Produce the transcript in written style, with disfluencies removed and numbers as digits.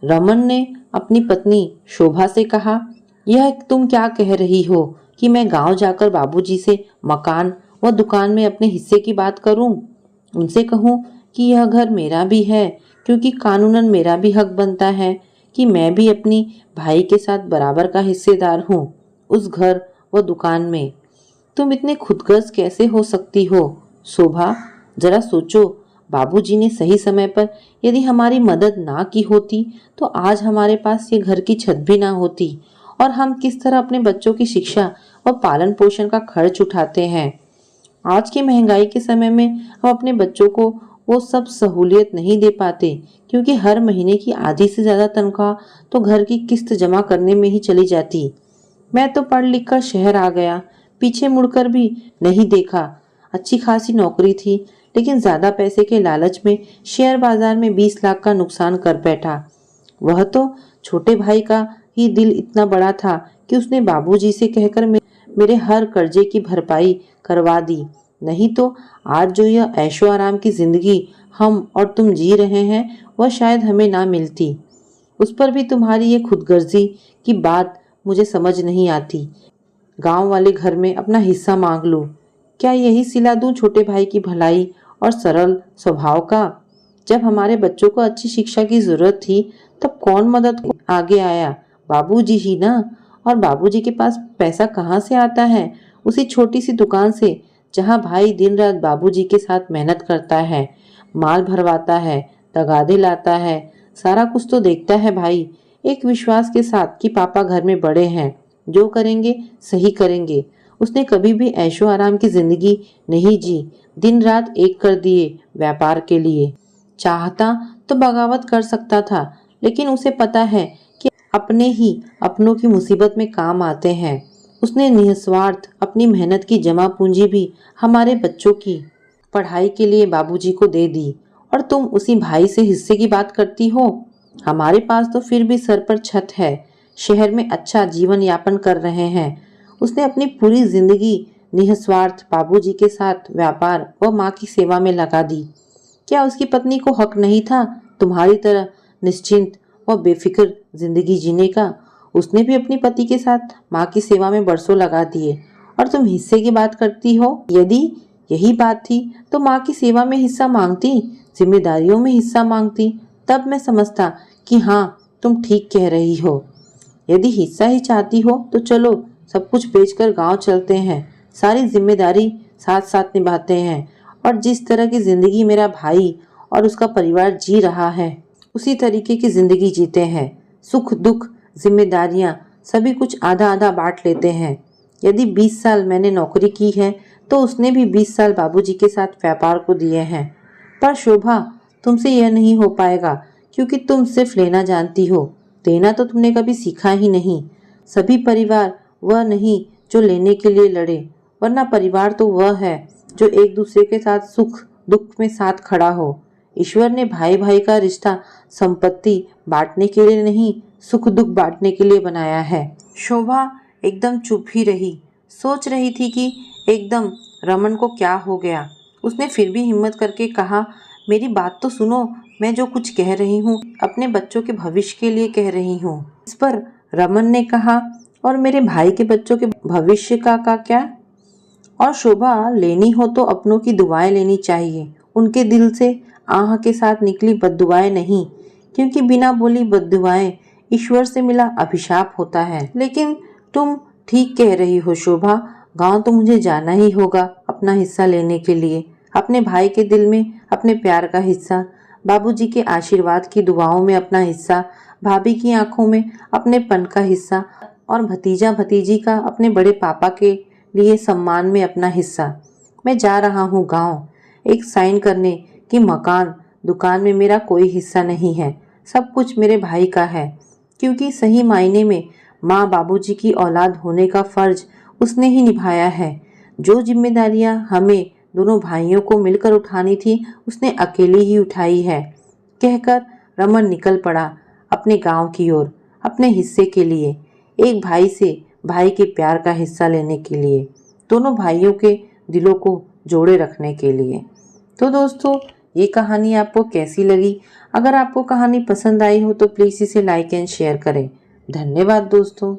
रमन ने अपनी पत्नी शोभा से कहा, यह तुम क्या कह रही हो कि मैं गांव जाकर बाबूजी से मकान व दुकान में अपने हिस्से की बात करूं? उनसे कहूं कि यह घर मेरा भी है, क्योंकि कानूनन मेरा भी हक बनता है कि मैं भी अपनी भाई के साथ बराबर का हिस्सेदार हूं उस घर व दुकान में। तुम इतने खुदगर्ज कैसे हो सकती हो शोभा? जरा सोचो, बाबूजी ने सही समय पर यदि हमारी मदद ना की होती तो आज हमारे पास ये घर की छत भी ना होती, और हम किस तरह अपने बच्चों की शिक्षा व पालन पोषण का खर्च उठाते हैं। आज की महंगाई के समय में हम अपने बच्चों को वो सब सहूलियत नहीं दे पाते, क्योंकि हर महीने की आधी से ज्यादा तनख्वाह तो घर की किस्त जमा करने में ही चली जाती। मैं तो पढ़ लिख कर शहर आ गया, पीछे मुड़कर भी नहीं देखा। अच्छी खासी नौकरी थी, लेकिन ज्यादा पैसे के लालच में शेयर बाजार में 20 लाख का नुकसान कर बैठा। वह तो छोटे भाई का ही दिल इतना बड़ा था कि उसने बाबूजी से कहकर मेरे हर कर्जे की भरपाई करवा दी। नहीं तो आज जो यह ऐशो आराम की जिंदगी हम और तुम जी रहे हैं वह शायद हमें ना मिलती। उस पर भी तुम्हारी ये खुदगर्जी की बात मुझे समझ नहीं आती। गांव वाले घर में अपना हिस्सा मांग लो, क्या यही सिला दूं छोटे भाई की भलाई और सरल स्वभाव का? जब हमारे बच्चों को अच्छी शिक्षा की जरूरत थी तब कौन मदद को आगे आया? बाबूजी ही ना। और बाबूजी के पास पैसा कहाँ से आता है? उसी छोटी सी दुकान से, जहाँ भाई दिन रात बाबूजी के साथ मेहनत करता है, माल भरवाता है, तगादे लाता है, सारा कुछ तो देखता है भाई, एक विश्वास के साथ कि पापा घर में बड़े हैं, जो करेंगे सही करेंगे। उसने कभी भी ऐशो आराम की जिंदगी नहीं जी, दिन रात एक कर दिए व्यापार के लिए। चाहता तो बगावत कर सकता था, लेकिन उसे पता है कि अपने ही अपनों की मुसीबत में काम आते हैं। उसने निस्वार्थ अपनी मेहनत की जमा पूंजी भी हमारे बच्चों की पढ़ाई के लिए बाबूजी को दे दी, और तुम उसी भाई से हिस्से की बात करती हो? हमारे पास तो फिर भी सर पर छत है, शहर में अच्छा जीवन यापन कर रहे हैं। उसने अपनी पूरी जिंदगी निस्वार्थ बाबूजी के साथ व्यापार व माँ की सेवा में लगा दी। क्या उसकी पत्नी को हक नहीं था तुम्हारी तरह निश्चिंत व बेफिक्र जिंदगी जीने का? उसने भी अपने पति के साथ माँ की सेवा में बरसों लगा दिए, और तुम हिस्से की बात करती हो। यदि यही बात थी तो माँ की सेवा में हिस्सा मांगती, जिम्मेदारियों में हिस्सा मांगती, तब मैं समझता कि हाँ, तुम ठीक कह रही हो। यदि हिस्सा ही चाहती हो तो चलो सब कुछ बेचकर गांव चलते हैं, सारी जिम्मेदारी साथ साथ निभाते हैं, और जिस तरह की जिंदगी मेरा भाई और उसका परिवार जी रहा है उसी तरीके की जिंदगी जीते हैं। सुख दुख जिम्मेदारियां सभी कुछ आधा आधा बांट लेते हैं। यदि 20 साल मैंने नौकरी की है तो उसने भी 20 साल बाबूजी के साथ व्यापार को दिए हैं। पर शोभा, तुमसे यह नहीं हो पाएगा, क्योंकि तुम सिर्फ लेना जानती हो, देना तो तुमने कभी सीखा ही नहीं। सभी परिवार वह नहीं जो लेने के लिए लड़े, वरना परिवार तो वह है जो एक दूसरे के साथ सुख दुख में साथ खड़ा हो। ईश्वर ने भाई भाई का रिश्ता संपत्ति बांटने के लिए नहीं, सुख दुख बांटने के लिए बनाया है। शोभा एकदम चुप ही रही, सोच रही थी कि एकदम रमन को क्या हो गया। उसने फिर भी हिम्मत करके कहा, मेरी बात तो सुनो, मैं जो कुछ कह रही हूँ अपने बच्चों के भविष्य के लिए कह रही हूँ। इस पर रमन ने कहा, और मेरे भाई के बच्चों के भविष्य का क्या? और शोभा, लेनी हो तो अपनों की दुआएं लेनी चाहिए, उनके दिल से आह के साथ निकली बद्दुआएं नहीं, क्योंकि बिना बोली बद्दुआएं ईश्वर से मिला अभिशाप होता है। लेकिन तुम ठीक कह रही हो शोभा, गांव तो मुझे जाना ही होगा अपना हिस्सा लेने के लिए, अपने भाई के दिल में अपने प्यार का हिस्सा, बाबूजी के आशीर्वाद की दुआओं में अपना हिस्सा, भाभी की आंखों में अपने पन का हिस्सा, और भतीजा भतीजी का अपने बड़े पापा के लिए सम्मान में अपना हिस्सा। मैं जा रहा हूँ गांव, एक साइन करने कि मकान दुकान में मेरा कोई हिस्सा नहीं है, सब कुछ मेरे भाई का है, क्योंकि सही मायने में माँ बाबूजी की औलाद होने का फर्ज उसने ही निभाया है। जो जिम्मेदारियां हमें दोनों भाइयों को मिलकर उठानी थी उसने अकेली ही उठाई है। कहकर रमन निकल पड़ा अपने गांव की ओर, अपने हिस्से के लिए, एक भाई से भाई के प्यार का हिस्सा लेने के लिए, दोनों भाइयों के दिलों को जोड़े रखने के लिए। तो दोस्तों, ये कहानी आपको कैसी लगी अगर आपको कहानी पसंद आई हो तो प्लीज़ इसे लाइक एंड शेयर करें। धन्यवाद दोस्तों।